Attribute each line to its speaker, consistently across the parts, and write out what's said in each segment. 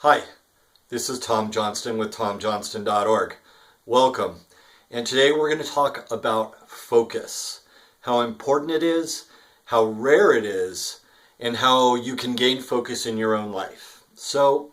Speaker 1: Hi, this is Tom Johnston with TomJohnston.org. Welcome. And today we're going to talk about focus, how important it is, how rare it is, and how you can gain focus in your own life. So,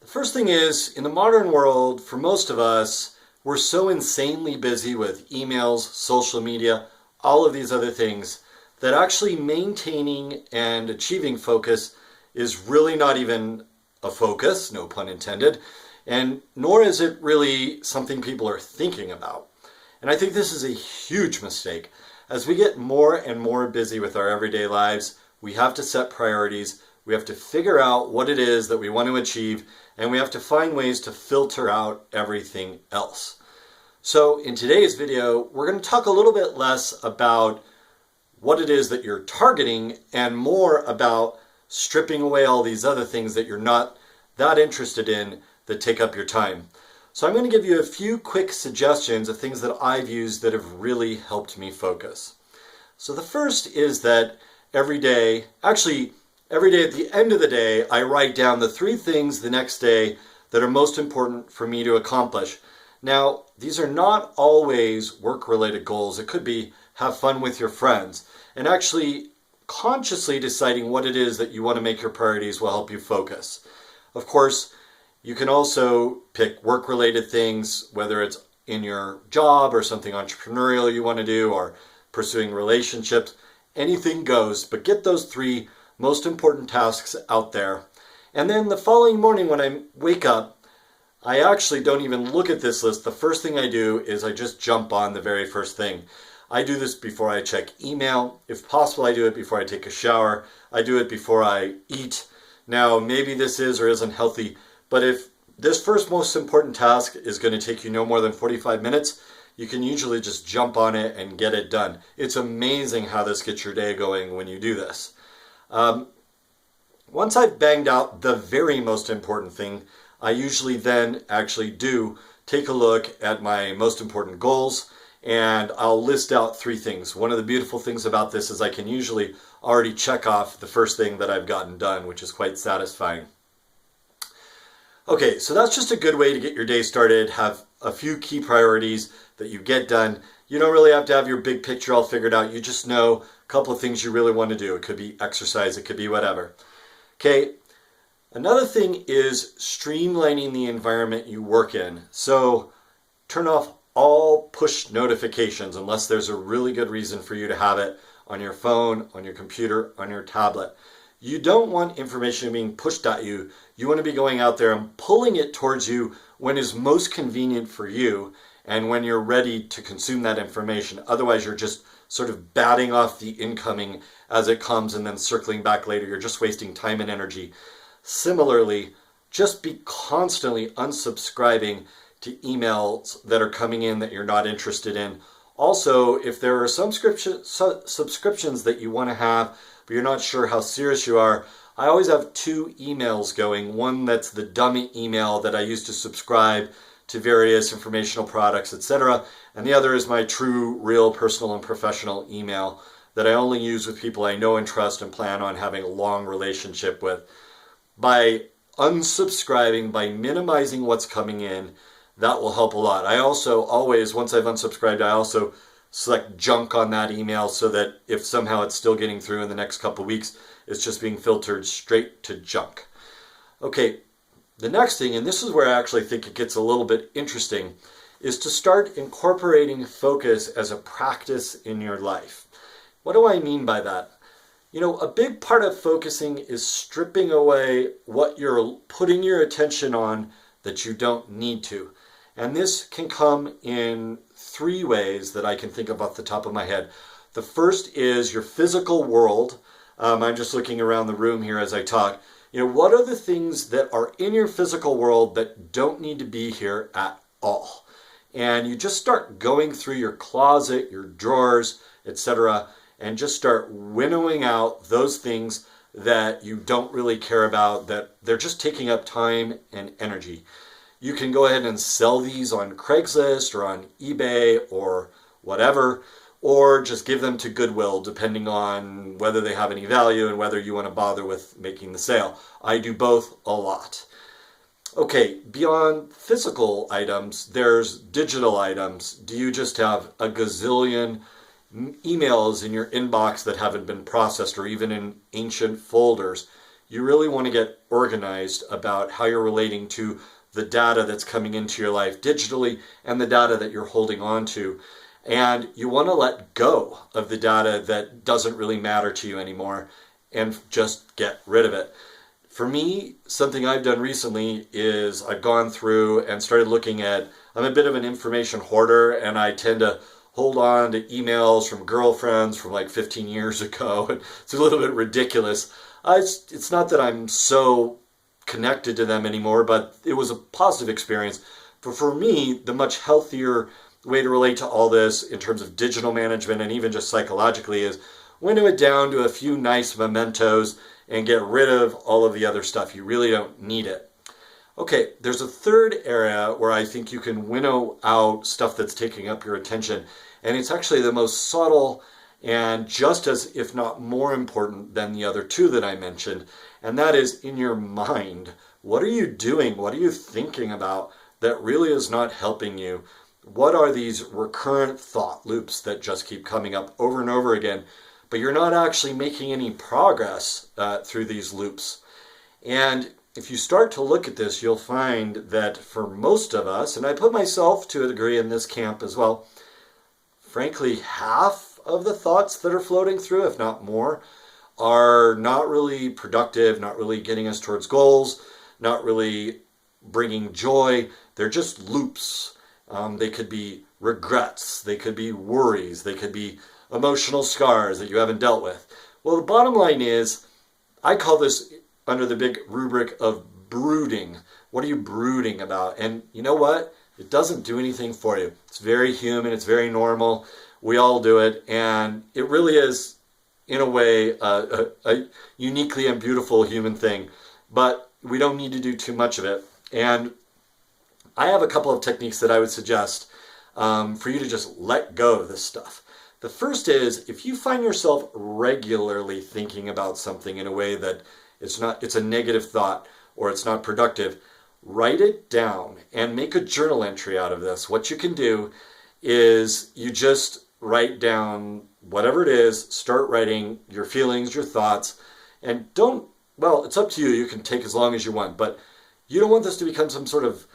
Speaker 1: the first thing is, in the modern world, for most of us, we're so insanely busy with emails, social media, all of these other things, that actually maintaining and achieving focus is really not even a focus, no pun intended, and nor is it really something people are thinking about. And I think this is a huge mistake. As we get more and more busy with our everyday lives, we have to set priorities, we have to figure out what it is that we want to achieve, and we have to find ways to filter out everything else. So in today's video, we're going to talk a little bit less about what it is that you're targeting and more about stripping away all these other things that you're not that interested in that take up your time. So I'm going to give you a few quick suggestions of things that I've used that have really helped me focus. So the first is that every day at the end of the day, I write down the 3 things the next day that are most important for me to accomplish. Now, these are not always work-related goals. It could be have fun with your friends. And actually, consciously deciding what it is that you want to make your priorities will help you focus. Of course, you can also pick work-related things, whether it's in your job or something entrepreneurial you want to do or pursuing relationships. Anything goes, but get those 3 most important tasks out there. And then the following morning when I wake up, I actually don't even look at this list. The first thing I do is I just jump on the very first thing. I do this before I check email. If possible, I do it before I take a shower. I do it before I eat. Now, maybe this is or isn't healthy, but if this first most important task is going to take you no more than 45 minutes, you can usually just jump on it and get it done. It's amazing how this gets your day going when you do this. Once I've banged out the very most important thing, I usually then actually do take a look at my most important goals, and I'll list out 3 things. One of the beautiful things about this is I can usually already check off the first thing that I've gotten done, which is quite satisfying. Okay, so that's just a good way to get your day started. Have a few key priorities that you get done. You don't really have to have your big picture all figured out. You just know a couple of things you really want to do. It could be exercise, it could be whatever. Okay, another thing is streamlining the environment you work in. So turn off all push notifications unless there's a really good reason for you to have it on your phone, on your computer, on your tablet. You don't want information being pushed at you. You want to be going out there and pulling it towards you when is most convenient for you and when you're ready to consume that information. Otherwise, you're just sort of batting off the incoming as it comes and then circling back later. You're just wasting time and energy. Similarly, just be constantly unsubscribing to emails that are coming in that you're not interested in. Also, if there are some subscriptions that you want to have, but you're not sure how serious you are, I always have 2 emails going. One that's the dummy email that I use to subscribe to various informational products, etc. And the other is my true, real, personal, and professional email that I only use with people I know and trust and plan on having a long relationship with. By unsubscribing, by minimizing what's coming in, that will help a lot. I also always, once I've unsubscribed, I also select junk on that email so that if somehow it's still getting through in the next couple weeks, it's just being filtered straight to junk. Okay, the next thing, and this is where I actually think it gets a little bit interesting, is to start incorporating focus as a practice in your life. What do I mean by that? You know, a big part of focusing is stripping away what you're putting your attention on that you don't need to. And this can come in 3 ways that I can think of off the top of my head. The first is your physical world. I'm just looking around the room here as I talk. You know, what are the things that are in your physical world that don't need to be here at all? And you just start going through your closet, your drawers, etc., and just start winnowing out those things that you don't really care about, that they're just taking up time and energy. You can go ahead and sell these on Craigslist or on eBay or whatever, or just give them to Goodwill, depending on whether they have any value and whether you want to bother with making the sale. I do both a lot. Okay, beyond physical items, there's digital items. Do you just have a gazillion emails in your inbox that haven't been processed, or even in ancient folders? You really want to get organized about how you're relating to the data that's coming into your life digitally and the data that you're holding on to. And you want to let go of the data that doesn't really matter to you anymore and just get rid of it. For me, something I've done recently is I've gone through and started looking at, I'm a bit of an information hoarder, and I tend to hold on to emails from girlfriends from like 15 years ago. It's a little bit ridiculous. It's not that I'm so connected to them anymore, but it was a positive experience. But for me, the much healthier way to relate to all this in terms of digital management and even just psychologically is winnow it down to a few nice mementos and get rid of all of the other stuff. You really don't need it. Okay, there's a third area where I think you can winnow out stuff that's taking up your attention, and it's actually the most subtle and just as, if not more important than the other two that I mentioned, and that is in your mind. What are you doing? What are you thinking about that really is not helping you? What are these recurrent thought loops that just keep coming up over and over again, but you're not actually making any progress through these loops? And if you start to look at this, you'll find that for most of us, and I put myself to a degree in this camp as well, frankly, half of the thoughts that are floating through, if not more, are not really productive, not really getting us towards goals, not really bringing joy. They're just loops. They could be regrets, they could be worries, they could be emotional scars that you haven't dealt with. Well, the bottom line is, I call this under the big rubric of brooding. What are you brooding about? And you know what? It doesn't do anything for you. It's very human, it's very normal. We all do it, and it really is, in a way, a uniquely and beautiful human thing. But we don't need to do too much of it. And I have a couple of techniques that I would suggest for you to just let go of this stuff. The first is, if you find yourself regularly thinking about something in a way that it's a negative thought or it's not productive, write it down and make a journal entry out of this. What you can do is you just write down whatever it is, start writing your feelings, your thoughts, and it's up to you. You can take as long as you want, but you don't want this to become some sort of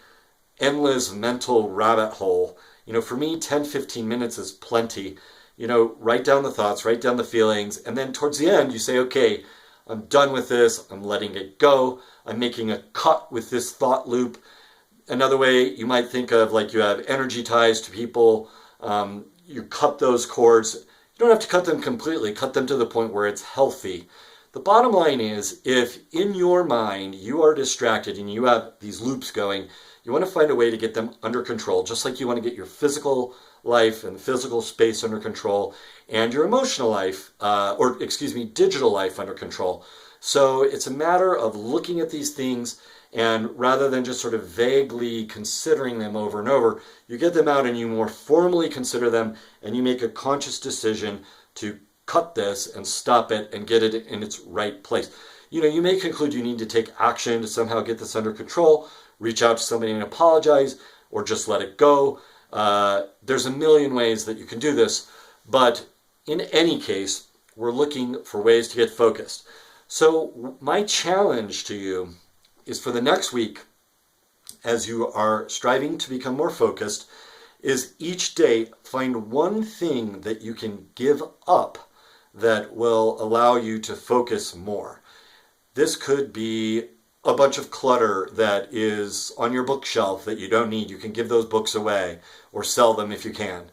Speaker 1: endless mental rabbit hole. For me, 10, 15 minutes is plenty. Write down the thoughts, write down the feelings, and then towards the end you say, okay, I'm done with this, I'm letting it go, I'm making a cut with this thought loop. Another way you might think of, like, you have energy ties to people, you cut those cords. You don't have to cut them completely, cut them to the point where it's healthy. The bottom line is, if in your mind you are distracted and you have these loops going, you want to find a way to get them under control, just like you want to get your physical life and physical space under control and your emotional life, digital life under control. So it's a matter of looking at these things, and rather than just sort of vaguely considering them over and over, you get them out and you more formally consider them, and you make a conscious decision to cut this and stop it and get it in its right place. You may conclude you need to take action to somehow get this under control, reach out to somebody and apologize, or just let it go. There's a million ways that you can do this, but in any case, we're looking for ways to get focused. So my challenge to you is, for the next week, as you are striving to become more focused, is each day find one thing that you can give up that will allow you to focus more. This could be a bunch of clutter that is on your bookshelf that you don't need. You can give those books away or sell them if you can.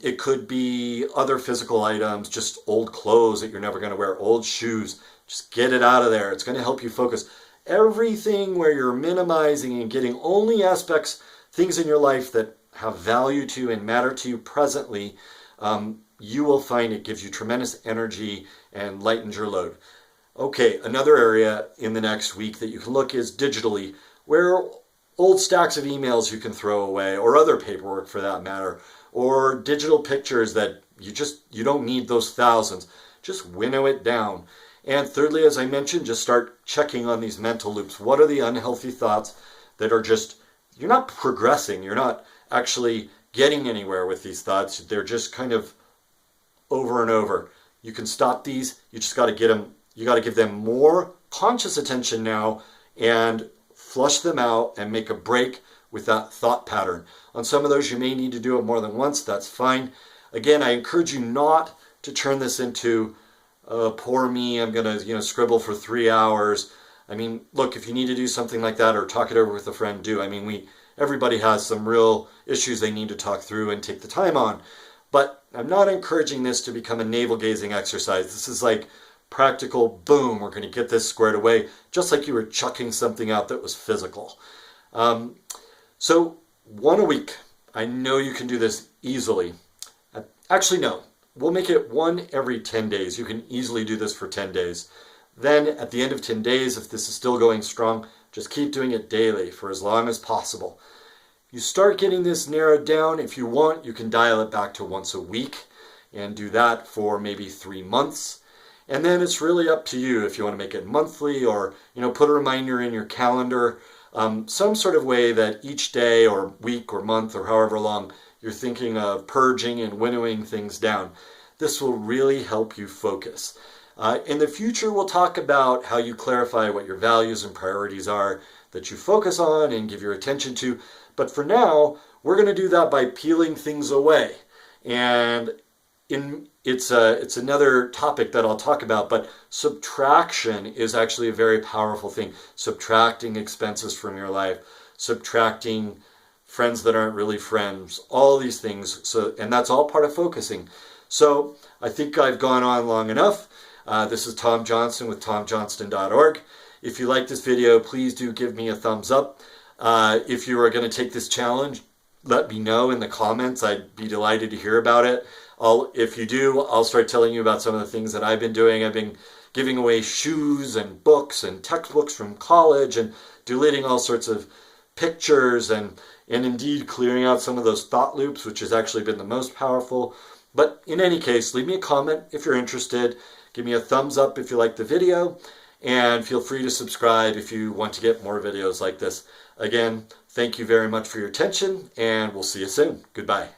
Speaker 1: It could be other physical items, just old clothes that you're never going to wear, old shoes. Just get it out of there. It's going to help you focus. Everything where you're minimizing and getting only things in your life that have value to you and matter to you presently, you will find it gives you tremendous energy and lightens your load. Okay, another area in the next week that you can look is digitally, where old stacks of emails you can throw away, or other paperwork for that matter, or digital pictures that you don't need those thousands. Just winnow it down. And thirdly, as I mentioned, just start checking on these mental loops. What are the unhealthy thoughts that are just, you're not progressing, you're not actually getting anywhere with these thoughts. They're just kind of over and over. You can stop these. You just got to get them, you got to give them more conscious attention now and flush them out and make a break with that thought pattern. On some of those, you may need to do it more than once. That's fine. Again, I encourage you not to turn this into, poor me, I'm going to, scribble for 3 hours. I mean, look, if you need to do something like that or talk it over with a friend, do. I mean, everybody has some real issues they need to talk through and take the time on. But I'm not encouraging this to become a navel-gazing exercise. This is like practical, boom, we're going to get this squared away, just like you were chucking something out that was physical. So 1 a week. I know you can do this easily. Actually, no. We'll make it 1 every 10 days. You can easily do this for 10 days. Then at the end of 10 days, if this is still going strong, just keep doing it daily for as long as possible. You start getting this narrowed down. If you want, you can dial it back to once a week and do that for maybe 3 months. And then it's really up to you if you want to make it monthly or, put a reminder in your calendar, some sort of way that each day or week or month or however long you're thinking of purging and winnowing things down. This will really help you focus. In the future, we'll talk about how you clarify what your values and priorities are that you focus on and give your attention to. But for now, we're going to do that by peeling things away. And it's another topic that I'll talk about, but subtraction is actually a very powerful thing. Subtracting expenses from your life, subtracting friends that aren't really friends, all these things. And that's all part of focusing. So I think I've gone on long enough. This is Tom Johnston with TomJohnston.org. If you like this video, please do give me a thumbs up. If you are going to take this challenge, let me know in the comments. I'd be delighted to hear about it. If you do, I'll start telling you about some of the things that I've been doing. I've been giving away shoes and books and textbooks from college and deleting all sorts of pictures and indeed clearing out some of those thought loops, which has actually been the most powerful. But in any case, leave me a comment if you're interested. Give me a thumbs up if you like the video. And feel free to subscribe if you want to get more videos like this. Again, thank you very much for your attention, and we'll see you soon. Goodbye.